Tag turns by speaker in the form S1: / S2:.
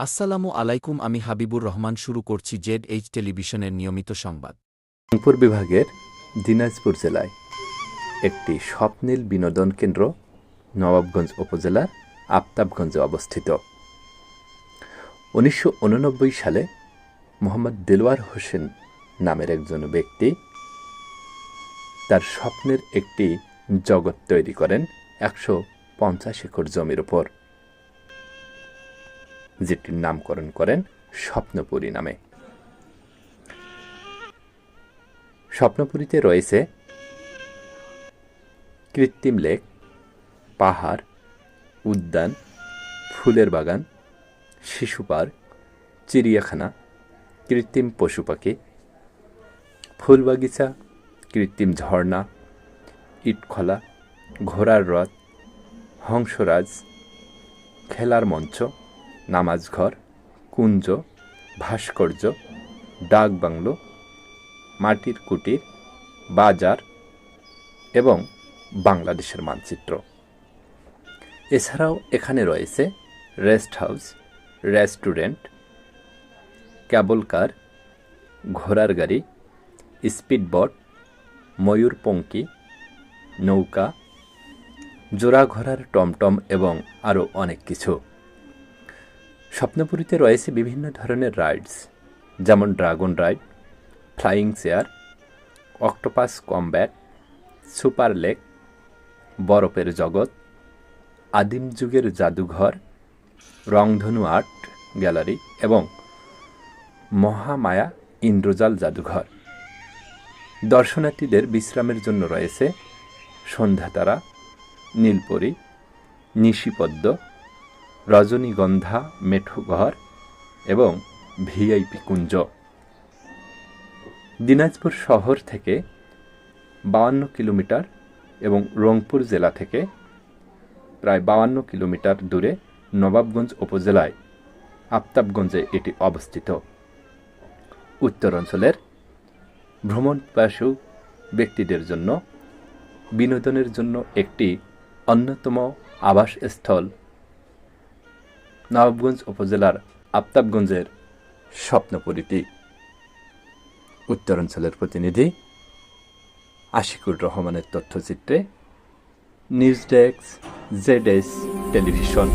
S1: আসসালামু আলাইকুম, আমি হাবিবুর রহমান শুরু করছি জেড টেলিভিশনের নিয়মিত সংবাদ।
S2: রংপুর বিভাগের দিনাজপুর জেলায় একটি স্বপ্নিল বিনোদন কেন্দ্র নবাবগঞ্জ উপজেলার আফতাবগঞ্জে অবস্থিত। ১৯৮৯ সালে মোহাম্মদ দেলোয়ার হোসেন নামের একজন ব্যক্তি তার স্বপ্নের একটি জগৎ তৈরি করেন ১৫০ একর জমির উপর, যেটির নামকরণ করেন স্বপ্নপুরী নামে। স্বপ্নপুরীতে রয়েছে কৃত্রিম লেক, পাহাড়, উদ্যান, ফুলের বাগান, শিশু পার্ক, চিড়িয়াখানা, কৃত্রিম পশু পাখি, ফুল বাগিচা, কৃত্রিম ঝর্ণা, ইটখলা, ঘোড়ার রথ, হংসরাজ, খেলার মঞ্চ, নামাজঘর, কুঞ্জ, ভাস্কর্য, ডাক বাংলো, মাটির কুটির, বাজার এবং বাংলাদেশের মানচিত্র। এছাড়াও এখানে রয়েছে রেস্ট হাউস, রেস্টুরেন্ট, ক্যাবল কার, ঘোড়ার গাড়ি, স্পিডবোট, ময়ূরপঙ্খী, নৌকা, জোড়া ঘোড়ার টমটম এবং আরও অনেক কিছু। স্বপ্নপুরীতে রয়েছে বিভিন্ন ধরনের রাইডস, যেমন dragon ride, flying chair, octopus combat, super lake, বরফের জগৎ, আদিম যুগের জাদুঘর, রংধনু আর্ট গ্যালারি এবং মহামায়া ইন্দ্রজাল জাদুঘর। দর্শনার্থীদের বিশ্রামের জন্য রয়েছে সন্ধ্যাতারা, নীলপরি, নিশিপদ্ম, রজনীগন্ধা মেঠোঘর এবং ভিআইপি কুঞ্জ। দিনাজপুর শহর থেকে ৫২ কিলোমিটার এবং রংপুর জেলা থেকে প্রায় ৫২ কিলোমিটার দূরে নবাবগঞ্জ উপজেলায় আফতাবগঞ্জে এটি অবস্থিত। উত্তরাঞ্চলের ভ্রমণপিপাসু ব্যক্তিদের জন্য বিনোদনের জন্য একটি অন্যতম আবাসস্থল নবাবগঞ্জ উপজেলার আফতাবগঞ্জের স্বপ্নপুরীটি। উত্তরাঞ্চলের প্রতিনিধি আশিকুর রহমানের তথ্যচিত্রে নিউজ ডেস্ক, জেড টেলিভিশন।